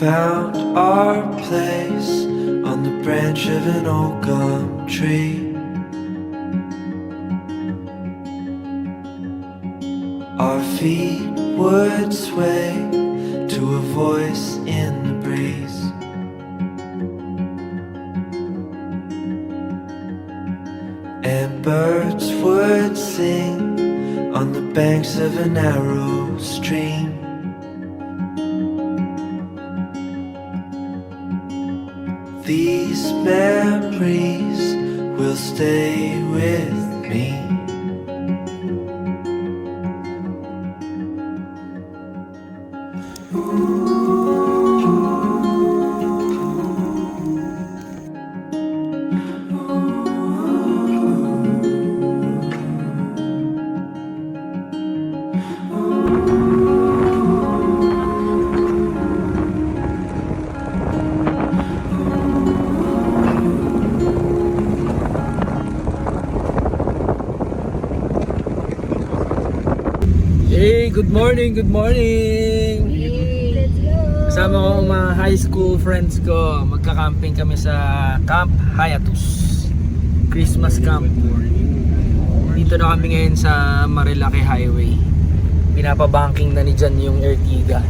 found our place on the branch of an old gum tree. Our feet would sway to a voice in the breeze. And birds would sing on the banks of a narrow stream. These memories will stay with me. Hey, good morning, good morning! Let's go! Kasama ko ang mga high school friends ko. Magka-camping kami sa Camp Hayatus Christmas Camp. Dito na kami ngayon sa Marilaki Highway. Pinapabanking na ni Jan yung Ertiga.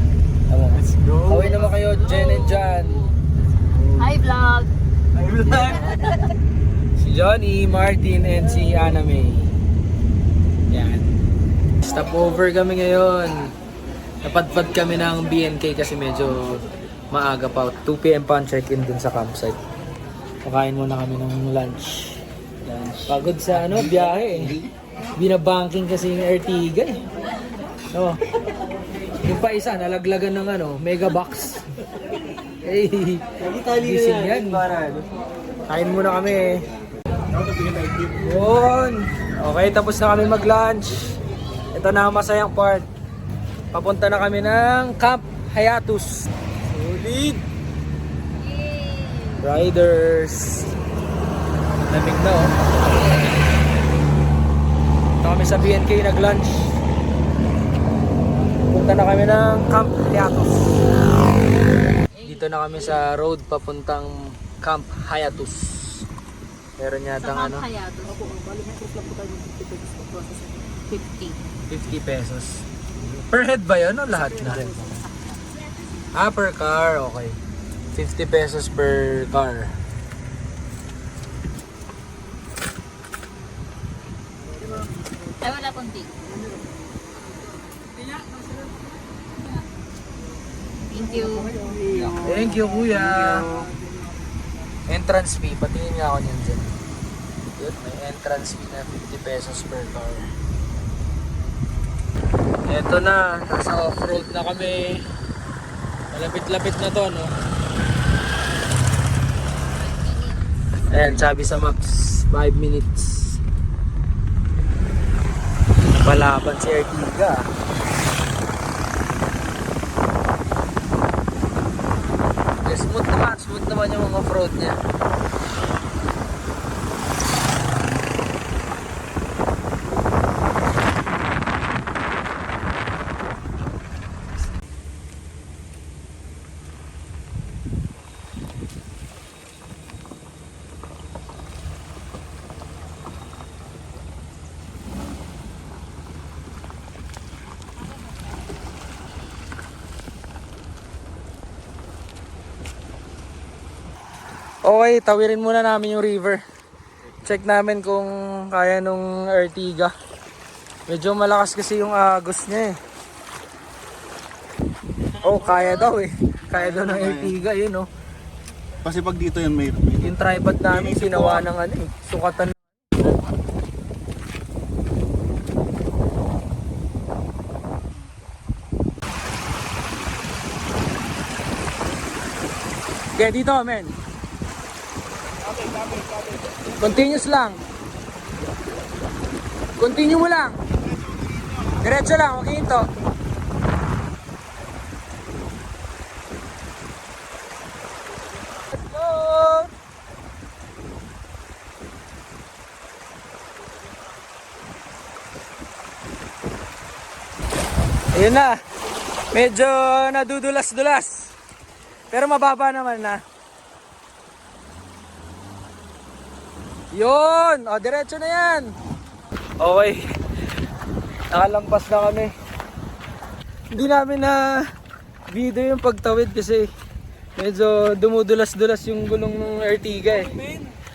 Let's go! Kaway naman kayo, Jen and Jan. Hi vlog! Si Johnny, Martin, and si Anna May. Yan. Stopover kami ngayon. Napadpad kami ng BNK kasi medyo maaga pa. 2 PM pa ang check-in dun sa campsite. Pakain muna kami ng lunch. Pagod sa biyahe eh. Binabanking kasi yung Ertiga eh. No. Yung pa isa, nalaglagan ng mega box. Hey, gising yan. Kain muna kami. Yun. Okay, tapos na kami mag-lunch. Ito na ang masayang part. Papunta na kami ng Camp Hayatus. Solid! Riders. Lamig na oh. Ito kami sa BNK nag-lunch. Punta na kami ng Camp Hayatus. Dito na kami sa road papuntang Camp Hayatus. Meron yata Sa ano? Hayato. 50. 50 pesos. Per head ba yun o lahat na? Ah, per car. Okay. 50 pesos per car. Ay, wala konti. Thank you. Thank you, kuya. Entrance fee. Patingin nga ako niyan dyan. Yun, may entrance fee na 50 pesos per car. Eto na. Nasa off-road na kami. Malapit-lapit na to, no? Ayan, sabi sa maps, 5 minutes. Palaban si Ertiga. Smooth naman yung mga off-road niya. Okay, tawirin muna namin yung river. Check namin kung kaya nung Ertiga. Medyo malakas kasi yung agos niya eh. Oh, kaya daw eh. Kaya daw ng Ertiga, yun oh. Kasi pag dito yan may Yung tripod namin ginawa ng sukatan. Kaya dito, men. Continuous lang. Continue mo lang. Diretso lang, huwag hinto. Let's go! Ayun na. Medyo nadudulas-dulas. Pero mababa naman na. Yun! O, diretso na yan! Okay. Nakalampas na kami. Hindi namin na video yung pagtawid kasi medyo dumudulas-dulas yung gulong ng Ertiga eh.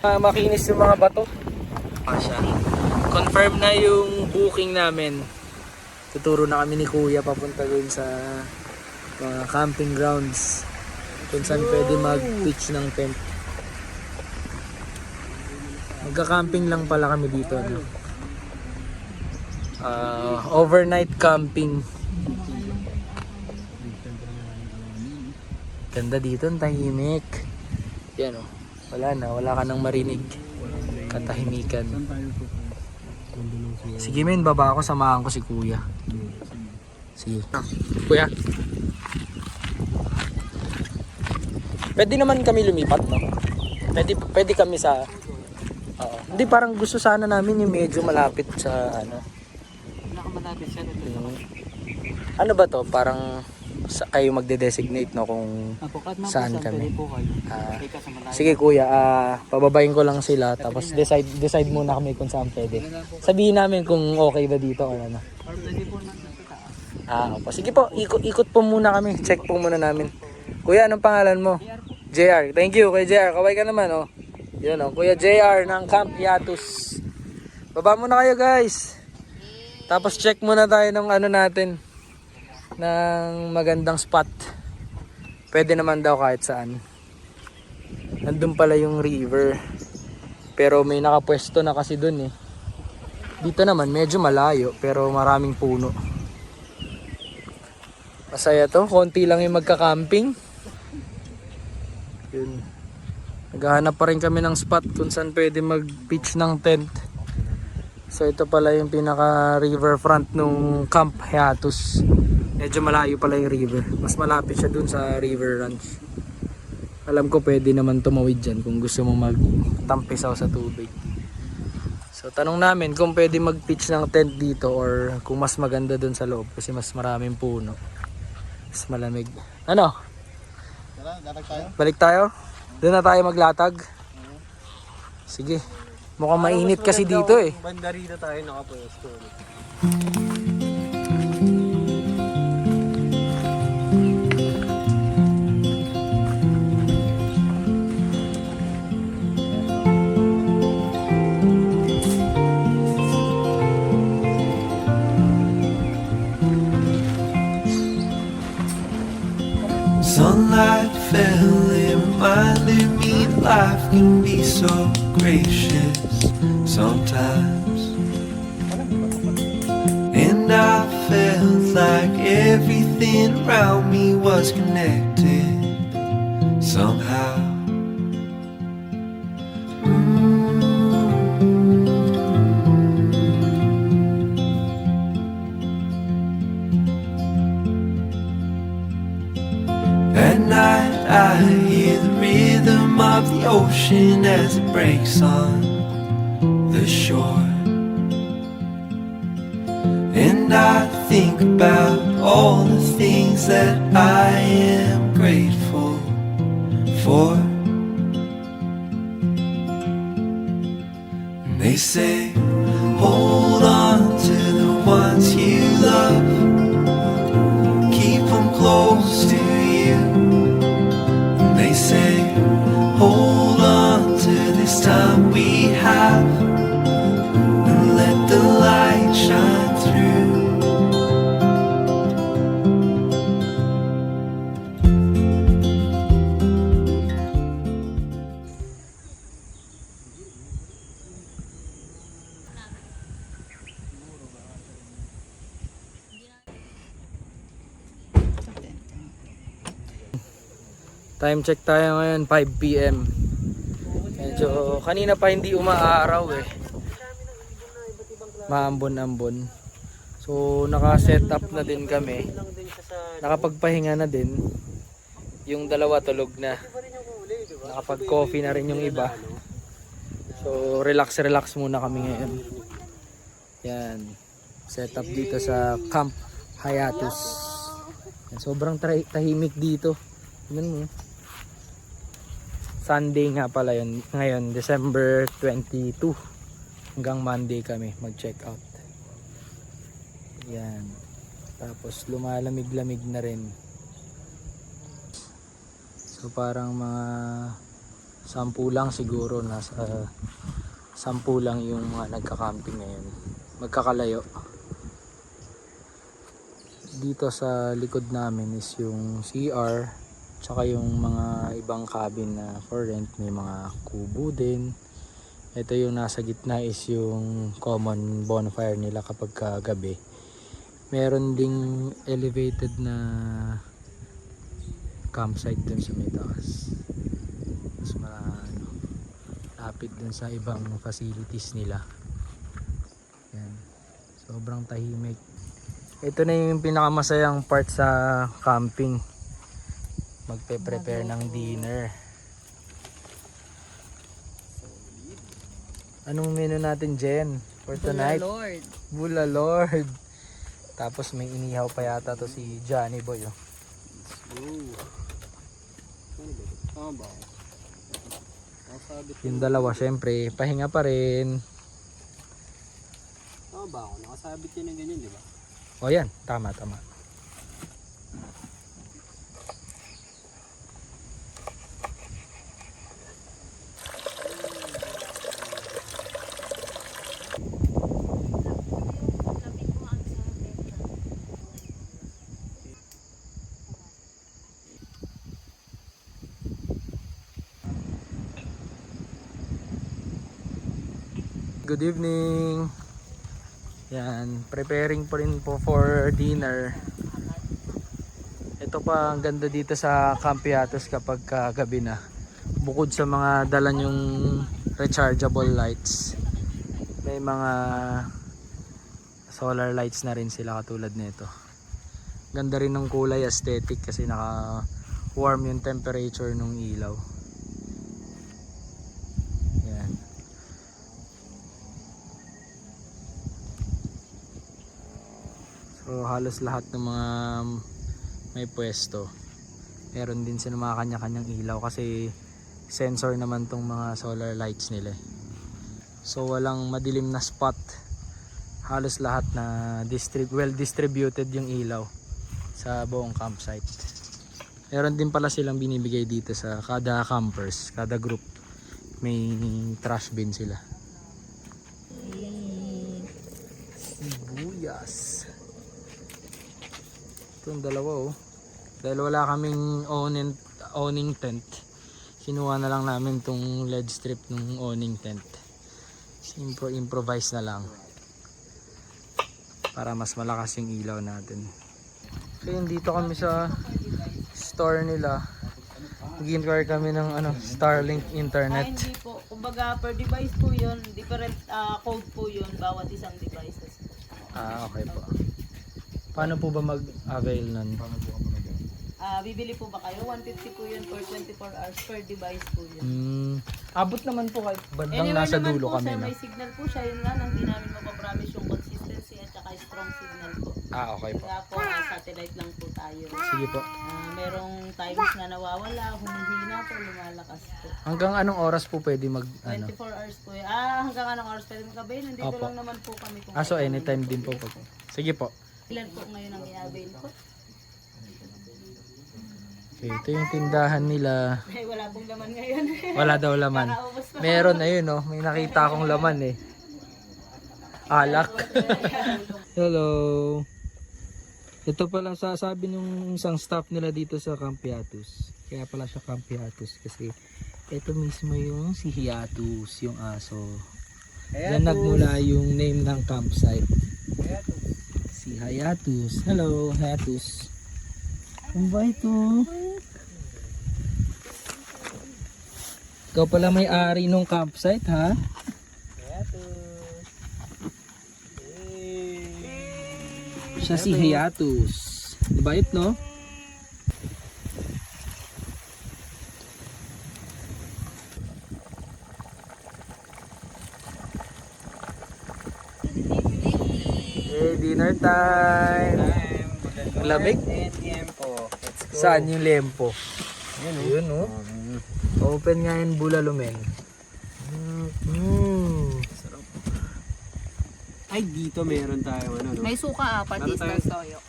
Makinis yung mga bato. Confirm na yung booking namin. Tuturo na kami ni Kuya papunta dun sa mga camping grounds kung saan pwede mag-pitch ng tent. Magka-camping lang pala kami dito, no? Overnight camping. Ganda dito, ang tahimik. Yan o, wala ka nang marinig. Katahimikan. Sige men, baba ako, samahan ko si Kuya. Sige. Kuya. Pwede naman kami lumipat, no? Pwede kami sa... Hindi, parang gusto sana namin yung medyo malapit sa ano. Malapit siya dito. Ano ba to? Parang kayo magde-designate, no, kung saan kami. Sige Kuya, pababayin ko lang sila tapos decide muna kami kung saan pwede. Sabihin namin kung okay ba dito o ano. Opo. Sige po, ikot po muna kami. Check po muna namin. Kuya, anong pangalan mo? JR. Thank you, Kuya JR. Kaway ka naman, oh. Yun, oh. Kuya JR ng Camp Hiatus. Baba muna kayo, guys. Tapos check muna tayo ng ano natin, ng magandang spot. Pwede naman daw kahit saan. Nandun pala yung river. Pero may nakapwesto na kasi dun eh. Dito naman medyo malayo pero maraming puno. Masaya to, konti lang yung magka-camping. Yun. Naghahanap pa rin kami ng spot kung saan pwede mag-pitch ng tent. So ito pala yung pinaka riverfront nung Camp Hiatus. Medyo malayo pala yung river. Mas malapit siya dun sa River Ranch. Alam ko pwede naman tumawid dyan kung gusto mo magtampisaw sa tubig. So tanong namin kung pwede mag-pitch ng tent dito or kung mas maganda dun sa loob kasi mas maraming puno. Mas malamig. Ano? Balik tayo? Doon na tayo maglatag? Sige. Mukhang mainit kasi dito eh. Banda rito tayo nakapwesto. Sunlight fell, it reminded me that life can be so gracious sometimes. And I felt like everything around me was connected somehow. At night I hear the rhythm of the ocean as it breaks on the shore. And I think about all the things that I am grateful for. And they say, hold on to the ones you love, keep them close to you. And they say, hold on to this time we have, and let the light shine through. Time check tayo ngayon, 5 PM. Medyo kanina pa hindi umaaraw eh. Maambon-ambon. So naka-set up na din kami. Nakapagpahinga na din. Yung dalawa tulog na. Nakapag-coffee na rin yung iba. So relax muna kami ngayon. Yan. Set up dito sa Camp Hiatus. Yan, sobrang tahimik dito. Tignan mo. Sunday nga pala yun. Ngayon, December 22. Hanggang Monday kami mag-check out. Yan. Tapos lumalamig-lamig na rin. So parang mga 10 lang siguro. Nasa 10 lang yung mga nagka-camping ngayon. Magkakalayo. Dito sa likod namin is yung CR. Tsaka yung mga ibang cabin na for rent. May mga kubo din. Ito yung nasa gitna is yung common bonfire nila kapag gabi. Meron ding elevated na campsite dun sa may taas. Mas lapit dun sa ibang facilities nila. Yan. Sobrang tahimik. Ito na yung pinakamasayang part sa camping. Magpe-prepare ng dinner. Anong menu natin, Jen? For tonight? Lord. Bula Lord. Tapos may inihaw pa yata to si Johnny Boy. Oh. Tama ba? Nakasabit Yung dalawa, syempre, pahinga pa rin. Tama ba ako? Nakasabit yun ng ganyan, di ba? O yan, tama. Good evening. Yan, preparing pa rin po for dinner. Ito pa ang ganda dito sa Camp Piatos kapag gabi na. Bukod sa mga dala yung rechargeable lights, may mga solar lights na rin sila katulad nito. Ganda rin ng kulay, aesthetic kasi naka warm yung temperature ng ilaw. Yan. So halos lahat ng mga may pwesto meron din sila mga kanya-kanyang ilaw kasi sensor naman tong mga solar lights nila. So walang madilim na spot. Halos lahat na well distributed yung ilaw sa buong campsite. Meron din pala silang binibigay dito sa kada campers, kada group. May trash bin sila. Sibuyas. Itong dalawa oh. Dahil wala kaming awning tent, kinuha na lang namin tong LED strip ng awning tent. Improvise na lang para mas malakas yung ilaw natin. So yun, dito kami sa store nila. Nag-inquire kami ng Starlink internet. Hindi po. Kumbaga per device po yun. Different code po yun bawat isang devices. Okay po. Paano po ba mag-avail nun? Bibili po ba kayo? 150 po yun for 24 hours per device po yun. Abot naman po kahit bandang Anywhere nasa naman dulo po kami sir, na. may signal po siya. Yun lang, hindi namin mapapromise yung consistency at saka strong signal po. Okay po. Kaya po, satellite lang po tayo. Sige po. Merong times na nawawala, humihina po, lumalakas po. Hanggang anong oras po pwede 24 hours po yun. Hanggang anong oras pwede mag-avail? Nandito Opo. lang naman po kami. Kung so kailan anytime po. din po. Sige po. Ilan po ngayon ang i-avail po? Okay, ito yung tindahan nila. Ay, wala pong laman ngayon. Wala daw laman. Kakaubos pa. Meron ayun oh, may nakita akong laman eh. Alak. Hello. Ito pala sasabi nung isang staff nila dito sa Camp Piatos. Kaya pala siya Camp Piatos kasi ito mismo yung si Hiatus, yung aso. Diyan nagmula yung name ng campsite. Si Hiatus. Hello, Hiatus. Ang bait oh. Ikaw pala may-ari nung campsite, ha? Siya si Hiatus. Bait, no? Hey, dinner time! Lamig? Lempo. Let's go. Saan yung lempo? Yun, oh. Open nga yung bulalo, men. Ay, dito meron tayo ano, no? May suka, patis, Ano tayo? toyo.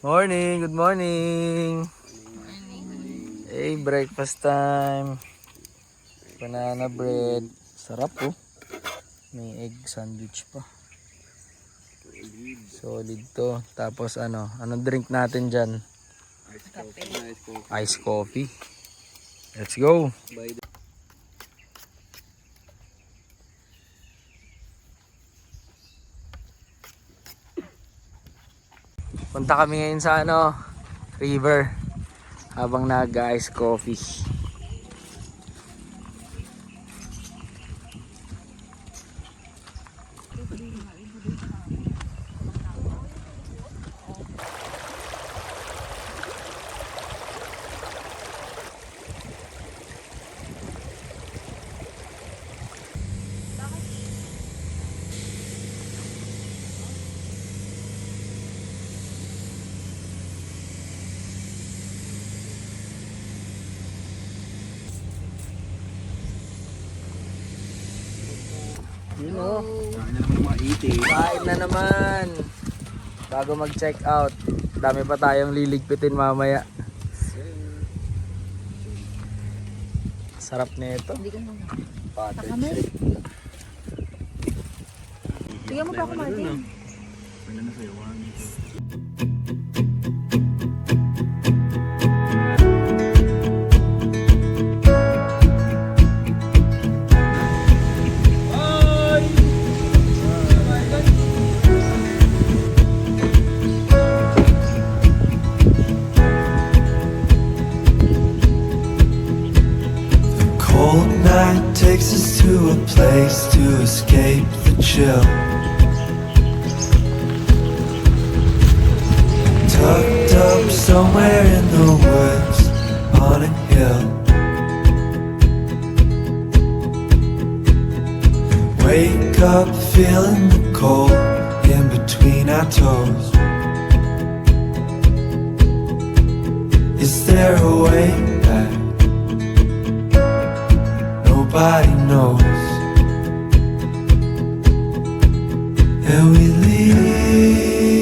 Morning, good morning. Hey, breakfast time. Banana bread. Sarap oh. May egg sandwich pa. Solid to. Tapos anong drink natin dyan? Ice coffee. Let's go. Punta kami ngayon sa river habang nag-ice coffee. Yun o. Kain na naman. Bago mag-check out. Dami pa tayong liligpitin mamaya. Sarap nito. Hindi ko mo. Cottage. Tingnan mo pa ako, Martin. Cold night takes us to a place to escape the chill. Tucked up somewhere in the woods on a hill. Wake up feeling the cold in between our toes. Is there a way back? Nobody knows. And we leave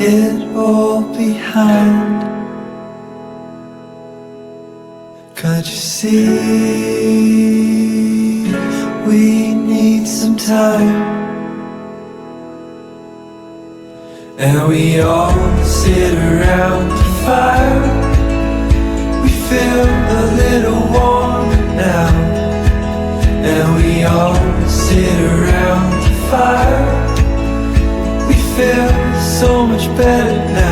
it all behind. Can't you see we need some time? And we all sit around the fire. We feel a little warmer now. And we all sit around the fire. We feel so much better now.